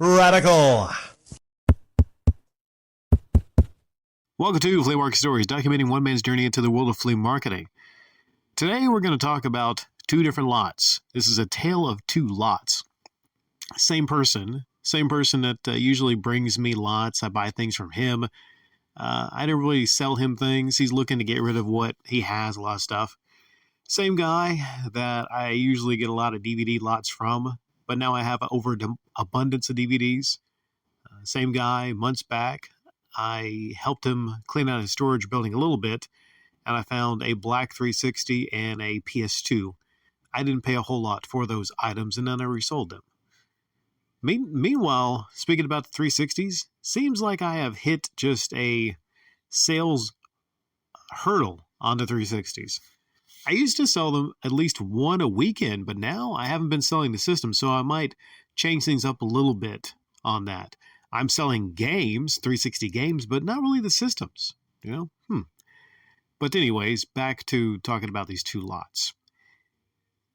Radical. Welcome to Flea Market Stories, documenting one man's journey into the world of flea marketing. Today we're going to talk about two different lots. This is a tale of two lots. Same person that usually brings me lots. I buy things from him. I don't really sell him things. He's looking to get rid of what he has, a lot of stuff. Same guy that I usually get a lot of DVD lots from, but now I have overabundance of DVDs. Same guy, months back, I helped him clean out his storage building a little bit, and I found a black 360 and a PS2. I didn't pay a whole lot for those items, and then I resold them. Meanwhile, speaking about the 360s, seems like I have hit just a sales hurdle on the 360s. I used to sell them at least one a weekend, but now I haven't been selling the system, so I might change things up a little bit on that. I'm selling games, 360 games, but not really the systems, But anyways, back to talking about these two lots.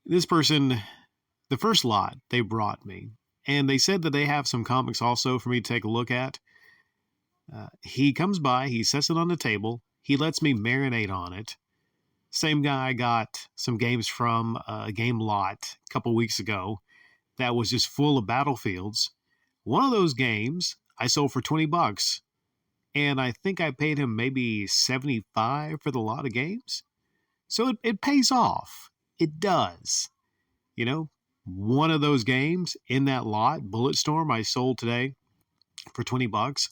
This person, the first lot they brought me, and they said that they have some comics also for me to take a look at. He comes by, he sets it on the table, he lets me marinate on it. Same guy got some games from a game lot a couple weeks ago that was just full of battlefields. One of those games I sold for $20, and I think I paid him maybe $75 for the lot of games. So it pays off. It does. One of those games in that lot, Bulletstorm, I sold today for $20,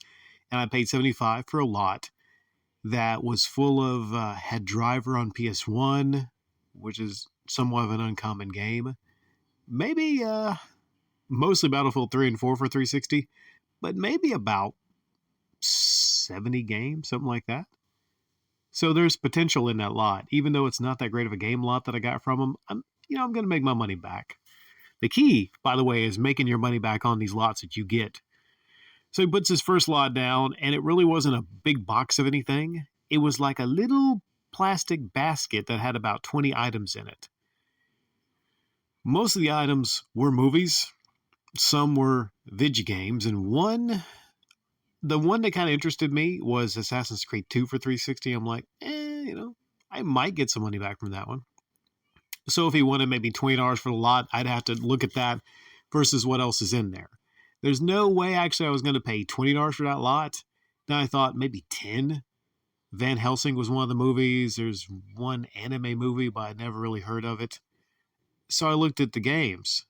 and I paid $75 for a lot that was full of, had Driver on PS1, which is somewhat of an uncommon game. Maybe, mostly Battlefield 3 and 4 for 360, but maybe about 70 games, something like that. So there's potential in that lot, even though it's not that great of a game lot that I got from him. I'm going to make my money back. The key, by the way, is making your money back on these lots that you get. So he puts his first lot down, and it really wasn't a big box of anything. It was like a little plastic basket that had about 20 items in it. Most of the items were movies. Some were video games, and the one that kind of interested me was Assassin's Creed 2 for 360. I'm like, I might get some money back from that one. So if he wanted maybe $20 for the lot, I'd have to look at that versus what else is in there. There's no way actually I was going to pay $20 for that lot. Then I thought maybe 10. Van Helsing was one of the movies. There's one anime movie, but I'd never really heard of it. So I looked at the games.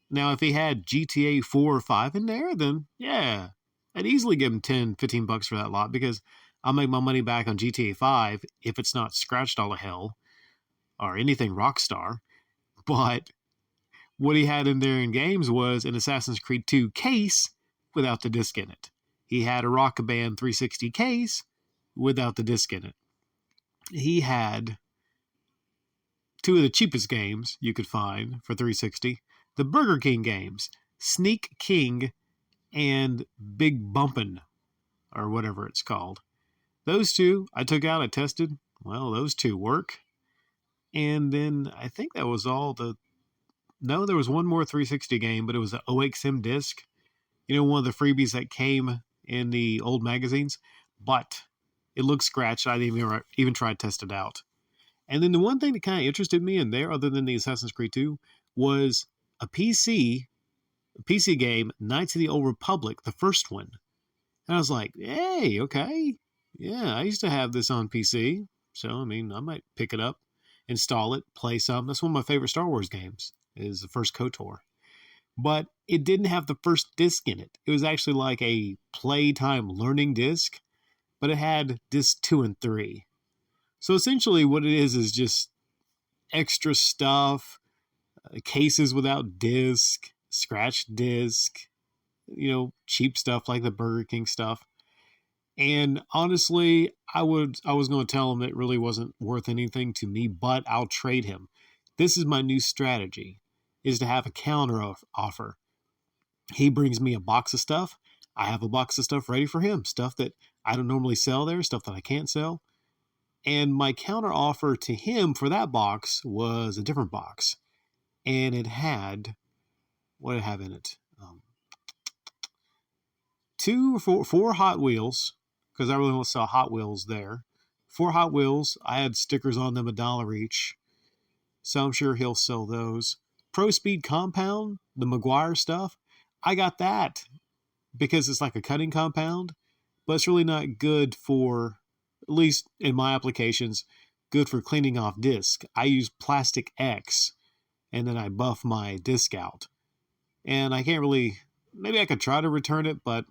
Now, if he had GTA 4 or 5 in there, then yeah, I'd easily give him $10, $15 for that lot because I'll make my money back on GTA 5 if it's not scratched all to hell or anything Rockstar. But what he had in there in games was an Assassin's Creed 2 case without the disc in it. He had a Rock Band 360 case without the disc in it. He had two of the cheapest games you could find for 360. The Burger King games, Sneak King and Big Bumpin', or whatever it's called. Those two I took out, I tested. Well, those two work. And then I think that was all No, there was one more 360 game, but it was an OXM disc. One of the freebies that came in the old magazines. But it looked scratched. I didn't even try to test it out. And then the one thing that kind of interested me in there, other than the Assassin's Creed 2, was a PC game, Knights of the Old Republic, the first one. And I was like, hey, okay. Yeah, I used to have this on PC. So, I might pick it up, install it, play some. That's one of my favorite Star Wars games, is the first KOTOR. But it didn't have the first disc in it. It was actually like a playtime learning disc, but it had disc 2 and 3. So essentially what it is just extra stuff, cases without disc, scratched disc, cheap stuff like the Burger King stuff. And honestly, I was going to tell him it really wasn't worth anything to me, but I'll trade him. This is my new strategy, is to have a counter offer. He brings me a box of stuff. I have a box of stuff ready for him, stuff that I don't normally sell there, stuff that I can't sell. And my counter offer to him for that box was a different box. And it had, what did it have in it? four Hot Wheels, because I really want to sell Hot Wheels there. 4 Hot Wheels. I had stickers on them $1 each, so I'm sure he'll sell those. Pro Speed Compound, the McGuire stuff. I got that because it's like a cutting compound, but it's really not good for, at least in my applications, good for cleaning off disc. I use Plastic X, and then I buff my disc out. And I can't really, maybe I could try to return it, but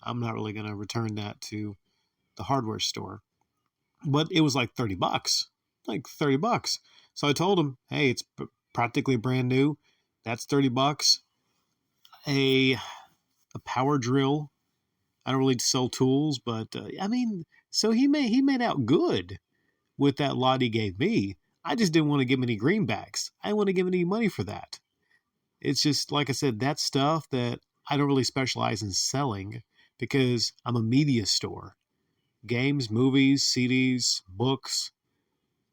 I'm not really going to return that to the hardware store. But it was like $30, like $30. So I told him, hey, it's practically brand new. That's $30. A power drill. I don't really sell tools, but so he made out good with that lot he gave me. I just didn't want to give him any greenbacks. I didn't want to give him any money for that. It's just, like I said, that stuff that I don't really specialize in selling because I'm a media store. Games, movies, CDs, books.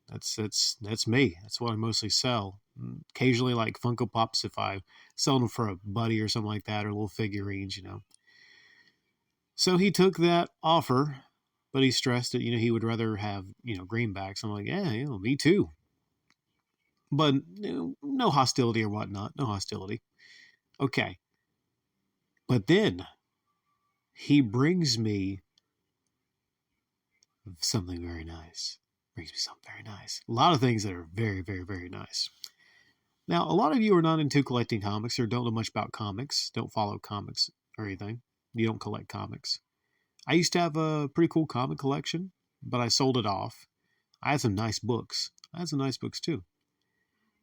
That's me. That's what I mostly sell. Occasionally, like Funko Pops, if I sell them for a buddy or something like that, or little figurines, So he took that offer, but he stressed that, he would rather have, greenbacks. I'm like, yeah, me too. But no hostility or whatnot. No hostility. Okay. But then he brings me something very nice. A lot of things that are very, very, very nice. Now, a lot of you are not into collecting comics or don't know much about comics, don't follow comics or anything. You don't collect comics. I used to have a pretty cool comic collection, but I sold it off. I had some nice books. Too.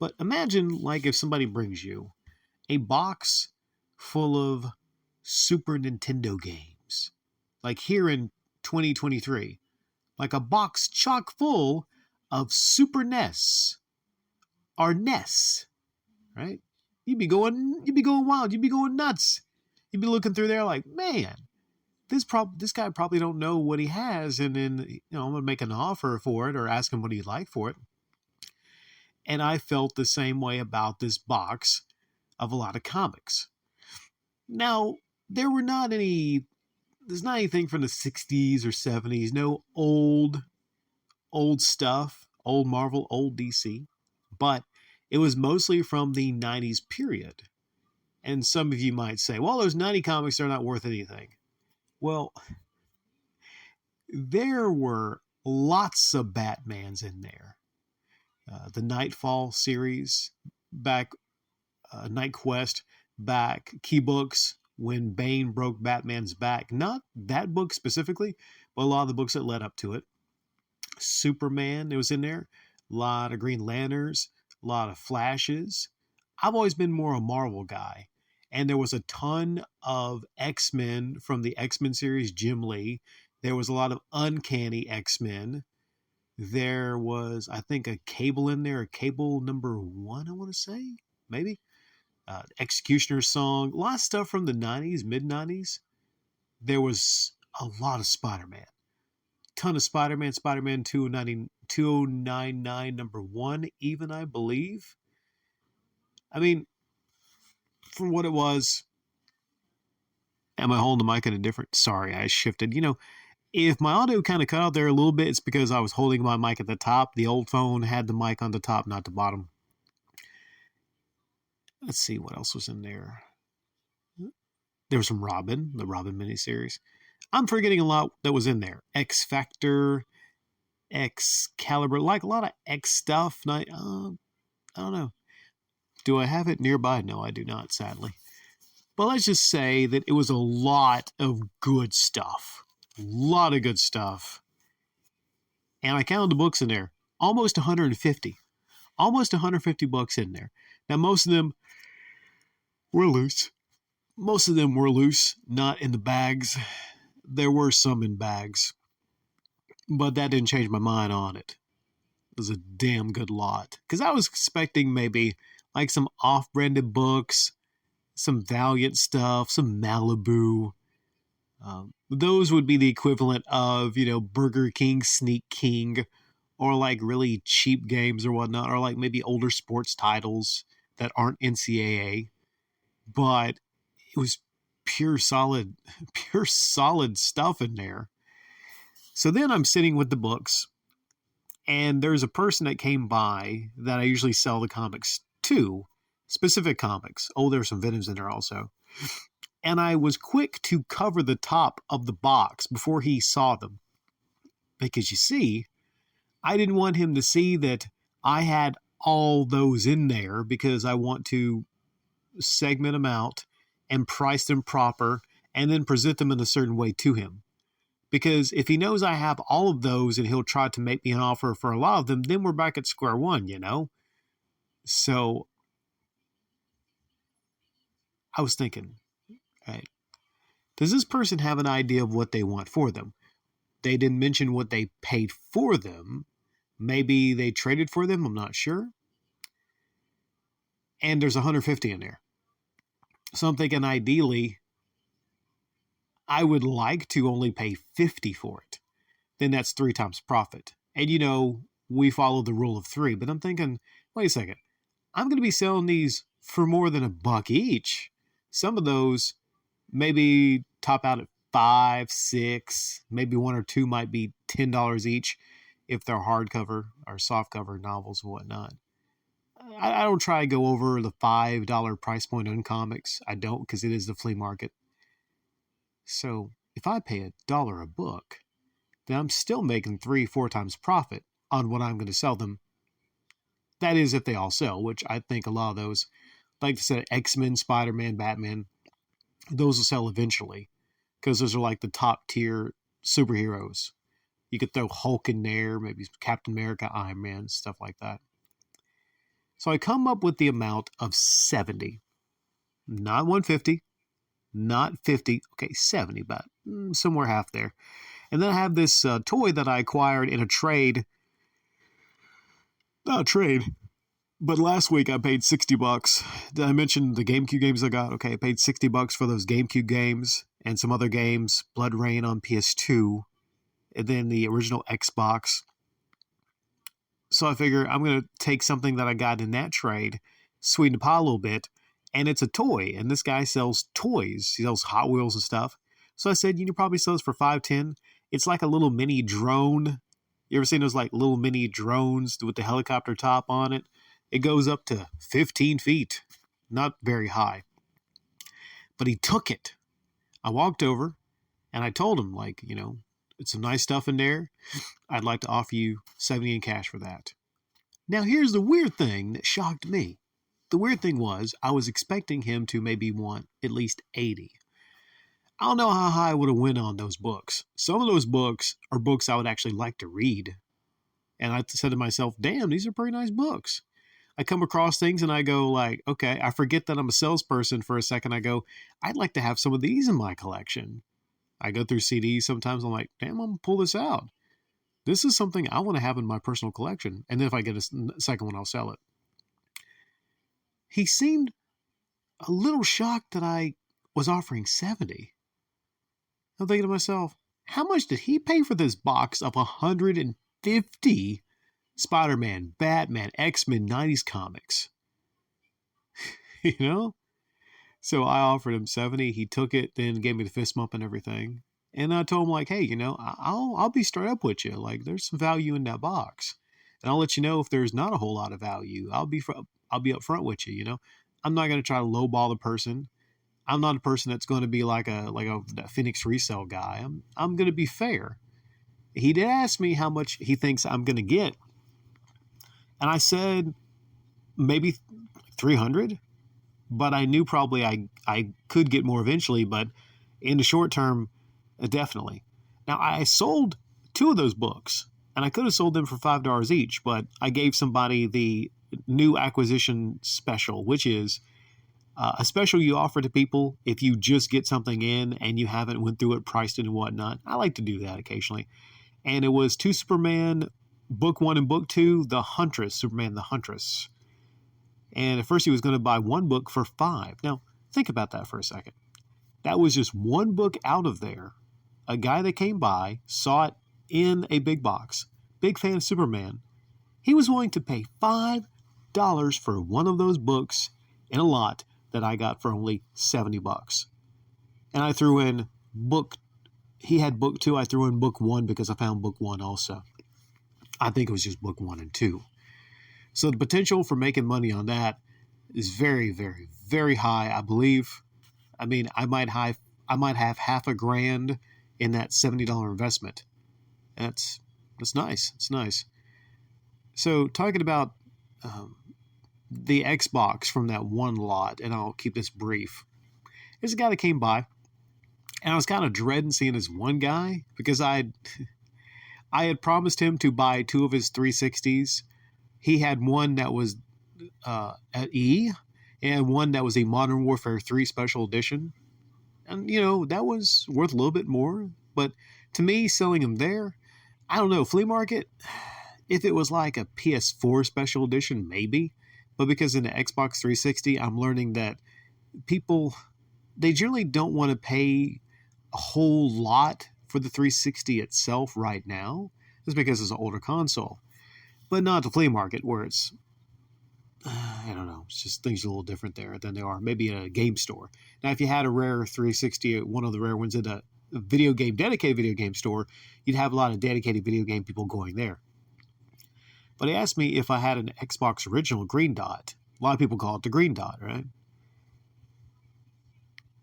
But imagine, like, if somebody brings you a box full of Super Nintendo games, like here in 2023, like a box chock full of Super NES or NES, right? You'd be going wild. You'd be going nuts. You'd be looking through there like, man, this guy probably don't know what he has, and then I'm gonna make an offer for it or ask him what he'd like for it. And I felt the same way about this box of a lot of comics. Now, there's not anything from the 60s or 70s, no old stuff, old Marvel, old DC, but it was mostly from the 90s period. And some of you might say, well, those 90 comics are not worth anything. Well, there were lots of Batmans in there. The Nightfall series, back Night Quest, back Key Books, when Bane broke Batman's back. Not that book specifically, but a lot of the books that led up to it. Superman, it was in there. A lot of Green Lanterns, a lot of Flashes. I've always been more a Marvel guy. And there was a ton of X-Men from the X-Men series, Jim Lee. There was a lot of Uncanny X-Men. There was, I think, a Cable in there, a Cable #1, I want to say, maybe. Executioner's Song, a lot of stuff from the 90s, mid-90s. There was a lot of Spider-Man. Ton of Spider-Man 2099 #1, even, I believe. I mean, for what it was, am I holding the mic at a different? Sorry, I shifted. If my audio kind of cut out there a little bit, it's because I was holding my mic at the top. The old phone had the mic on the top, not the bottom. Let's see what else was in there. There was some Robin, the Robin miniseries. I'm forgetting a lot that was in there. X Factor, Excalibur, like a lot of X stuff. I don't know. Do I have it nearby? No, I do not, sadly. But let's just say that it was a lot of good stuff. A lot of good stuff. And I counted the books in there. Almost 150. Almost 150 books in there. Now, most of them were loose. Not in the bags. There were some in bags. But that didn't change my mind on it. It was a damn good lot. Because I was expecting maybe like some off-branded books, some Valiant stuff, some Malibu. Those would be the equivalent of, Burger King, Sneak King, or like really cheap games or whatnot, or like maybe older sports titles that aren't NCAA. But it was pure solid, pure solid stuff in there. So then I'm sitting with the books, and there's a person that came by that I usually sell the comics to, specific comics. Oh, there's some Venoms in there also. And I was quick to cover the top of the box before he saw them. Because you see, I didn't want him to see that I had all those in there, because I want to segment them out and price them proper and then present them in a certain way to him. Because if he knows I have all of those and he'll try to make me an offer for a lot of them, then we're back at square one, you know? So I was thinking, right, does this person have an idea of what they want for them? They didn't mention what they paid for them. Maybe they traded for them. I'm not sure. And there's 150 in there. So I'm thinking ideally, I would like to only pay 50 for it. Then that's 3 times profit. And you know, we follow the rule of 3, but I'm thinking, wait a second. I'm going to be selling these for more than $1 each. Some of those maybe top out at 5, 6, maybe 1 or 2 might be $10 each if they're hardcover or softcover novels and whatnot. I don't try to go over the $5 price point on comics. I don't, because it is the flea market. So if I pay $1 a book, then I'm still making 3-4 times profit on what I'm going to sell them. That is if they all sell, which I think a lot of those, like I said, X-Men, Spider-Man, Batman, those will sell eventually, because those are like the top tier superheroes. You could throw Hulk in there, maybe Captain America, Iron Man, stuff like that. So I come up with the amount of 70. Not 150, not 50, okay, 70, about somewhere half there. And then I have this toy that I acquired in a trade. Not a trade, but last week I paid $60. Did I mention the GameCube games I got? Okay, I paid $60 for those GameCube games and some other games, Blood Rain on PS2, and then the original Xbox. So I figure I'm going to take something that I got in that trade, sweeten the pot a little bit, and it's a toy. And this guy sells toys. He sells Hot Wheels and stuff. So I said, you can probably sell this for $5.10. It's like a little mini drone. You ever seen those like little mini drones with the helicopter top on it? It goes up to 15 feet. Not very high. But he took it. I walked over and I told him, like, you know, it's some nice stuff in there. I'd like to offer you 70 in cash for that. Now, here's the weird thing that shocked me. The weird thing was I was expecting him to maybe want at least 80. I don't know how high I would have went on those books. Some of those books are books I would actually like to read. And I said to myself, damn, these are pretty nice books. I come across things and I go like, okay, I forget that I'm a salesperson for a second. I go, I'd like to have some of these in my collection. I go through CDs sometimes. I'm like, damn, I'm going to pull this out. This is something I want to have in my personal collection. And then if I get a second one, I'll sell it. He seemed a little shocked that I was offering 70. I'm thinking to myself, how much did he pay for this box of 150 Spider-Man, Batman, X-Men 90s comics? You know? So I offered him 70. He took it, then gave me the fist bump and everything. And I told him, like, hey, you know, I'll be straight up with you. Like, there's some value in that box. And I'll let you know if there's not a whole lot of value. I'll be upfront with you, you know. I'm not going to try to lowball the person. I'm not a person that's going to be like a Phoenix resale guy. I'm going to be fair. He did ask me how much he thinks I'm going to get. And I said maybe 300, but I knew probably I could get more eventually, but in the short term, definitely. Now, I sold 2 of those books, and I could have sold them for $5 each, but I gave somebody the new acquisition special, which is a special you offer to people if you just get something in and you haven't went through it, priced it and whatnot. I like to do that occasionally. And it was 2 Superman, book 1 and book 2, The Huntress, Superman the Huntress. And at first he was going to buy 1 book for $5. Now, think about that for a second. That was just 1 book out of there. A guy that came by, saw it in a big box, big fan of Superman. He was willing to pay $5 for one of those books in a lot that I got for only $70. And I threw in book. He had book 2. I threw in book 1 because I found book 1 also. I think it was just book 1 and 2. So the potential for making money on that is very, very, very high, I believe. I mean, I might have $500,000 in that $70 investment. That's nice. It's nice. So talking about the Xbox from that one lot, and I'll keep this brief. There's a guy that came by, and I was kind of dreading seeing this one guy because I had promised him to buy 2 of his 360s. He had one that was at E, and one that was a Modern Warfare 3 Special Edition. And, that was worth a little bit more. But to me, selling them there, I don't know, flea market, if it was like a PS4 Special Edition, maybe. But because in the Xbox 360, I'm learning that people, they generally don't want to pay a whole lot for the 360 itself right now. Just because it's an older console. But not the flea market where it's, I don't know, it's just things are a little different there than they are maybe in a game store. Now, if you had a rare 360, one of the rare ones at a dedicated video game store, you'd have a lot of dedicated video game people going there. But he asked me if I had an Xbox original green dot. A lot of people call it the green dot, right?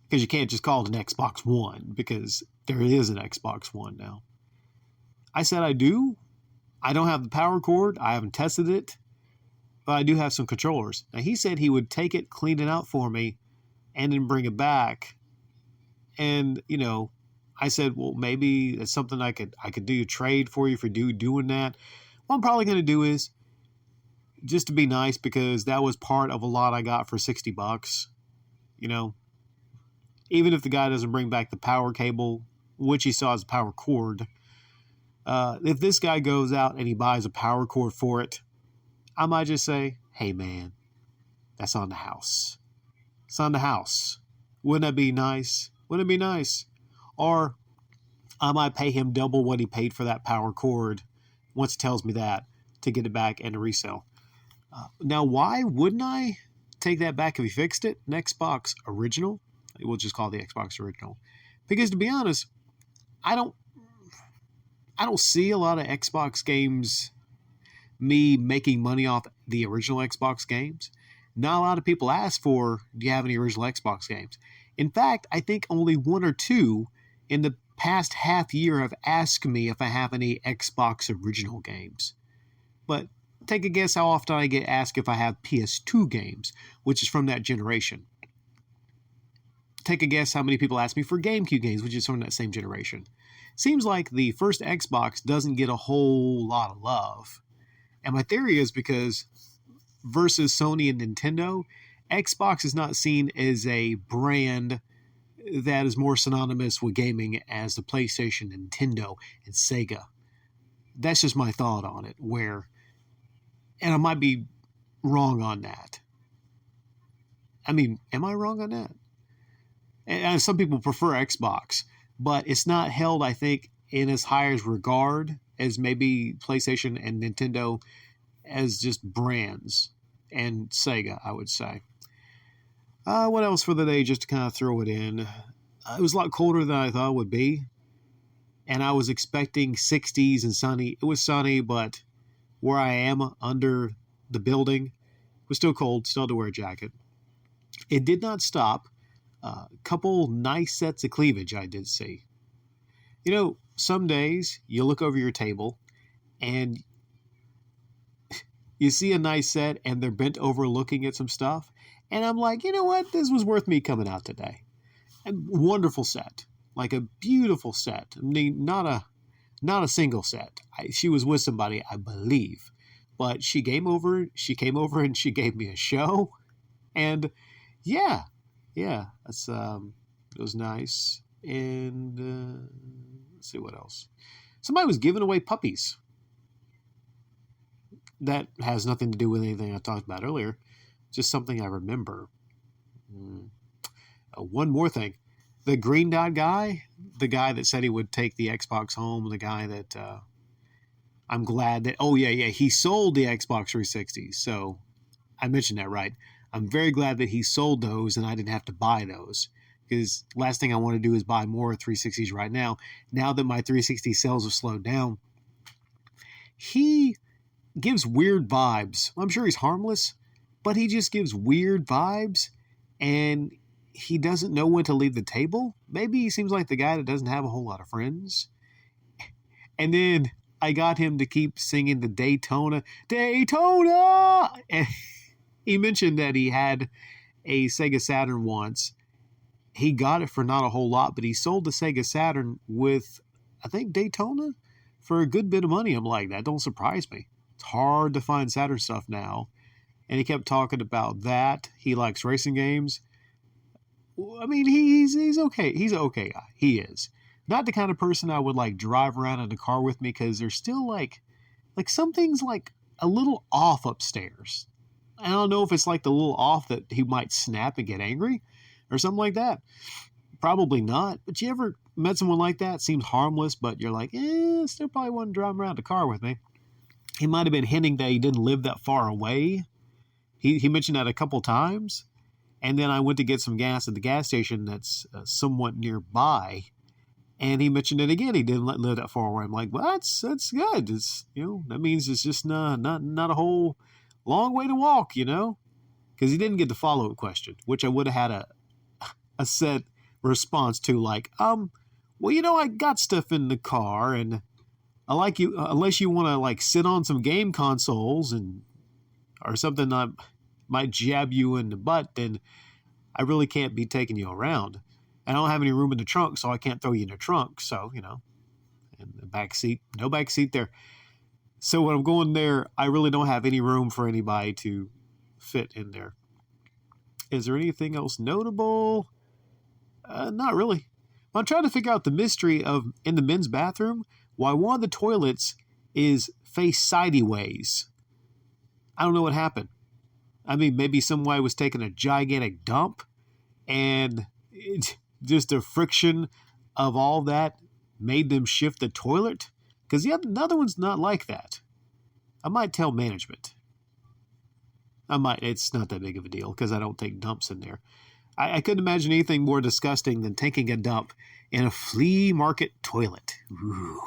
Because you can't just call it an Xbox One, because there is an Xbox One now. I said I do. I don't have the power cord. I haven't tested it. But I do have some controllers. Now, he said he would take it, clean it out for me, and then bring it back. And, I said, well, maybe it's something I could do a trade for you for doing that. What I'm probably going to do is, just to be nice, because that was part of a lot I got for $60. Even if the guy doesn't bring back the power cable, which he saw as a power cord, if this guy goes out and he buys a power cord for it, I might just say, hey, man, that's on the house. It's on the house. Wouldn't that be nice? Wouldn't it be nice? Or I might pay him double what he paid for that power cord once he tells me that to get it back and to resell. Now, why wouldn't I take that back if he fixed it? An Xbox original? We'll just call it the Xbox original. Because to be honest, I don't see a lot of Xbox games, me making money off the original Xbox games. Not a lot of people ask for, do you have any original Xbox games? In fact, I think only 1 or 2 in the past half year have asked me if I have any Xbox original games. But take a guess how often I get asked if I have PS2 games, which is from that generation. Take a guess how many people ask me for GameCube games, which is from that same generation. Seems like the first Xbox doesn't get a whole lot of love. And my theory is because versus Sony and Nintendo, Xbox is not seen as a brand that is more synonymous with gaming as the PlayStation, Nintendo, and Sega. That's just my thought on it, and I might be wrong on that. I mean, am I wrong on that? And some people prefer Xbox, but it's not held, I think, in as high as regard as maybe PlayStation and Nintendo as just brands, and Sega, I would say. What else for the day, just to kind of throw it in? It was a lot colder than I thought it would be, and I was expecting 60s and sunny. It was sunny, but where I am under the building, it was still cold, still had to wear a jacket. It did not stop. A couple nice sets of cleavage I did see. Some days you look over your table and you see a nice set and they're bent over looking at some stuff. And I'm like, you know what? This was worth me coming out today. A wonderful set. Like a beautiful set. I mean, not a single set. She was with somebody, I believe. But she came over and she gave me a show. And yeah, that's it was nice. And let's see what else. Somebody was giving away puppies. That has nothing to do with anything I talked about earlier. Just something I remember. One more thing. The green dot guy, the guy that said he would take the Xbox home, the guy that I'm glad that, he sold the Xbox 360. So I mentioned that right. I'm very glad that he sold those and I didn't have to buy those, because last thing I want to do is buy more 360s right now. Now that my 360 sales have slowed down, he gives weird vibes. I'm sure he's harmless, but he just gives weird vibes, and he doesn't know when to leave the table. Maybe he seems like the guy that doesn't have a whole lot of friends. And then I got him to keep singing the Daytona. And he mentioned that he had a Sega Saturn once. He got it for not a whole lot, but he sold the Sega Saturn with, I think, Daytona for a good bit of money. I'm like, that don't surprise me. It's hard to find Saturn stuff now. And he kept talking about that. He likes racing games. I mean, he's okay. He's an okay guy. He is. Not the kind of person I would like drive around in the car with me, because there's still like some things like a little off upstairs. I don't know if it's like the little off that he might snap and get angry or something like that. Probably not. But you ever met someone like that? Seems harmless, but you're like, still probably wouldn't drive around the car with me. He might have been hinting that he didn't live that far away. He mentioned that a couple times. And then I went to get some gas at the gas station that's somewhat nearby. And he mentioned it again. He didn't live that far away. I'm like, well, that's good. It's, that means it's just not a whole long way to walk, because he didn't get the follow-up question, which I would have had a set response to, like, well, I got stuff in the car, and I like you, unless you want to like sit on some game consoles or something that might jab you in the butt, then I really can't be taking you around. I don't have any room in the trunk, so I can't throw you in the trunk. So, in the back seat, no back seat there. So when I'm going there, I really don't have any room for anybody to fit in there. Is there anything else notable? Not really. I'm trying to figure out the mystery of, in the men's bathroom, why one of the toilets is faced sideways. I don't know what happened. I mean, maybe somebody was taking a gigantic dump, and just the friction of all that made them shift the toilet. Because the other one's not like that. I might tell management. It's not that big of a deal because I don't take dumps in there. I couldn't imagine anything more disgusting than taking a dump in a flea market toilet. Ooh.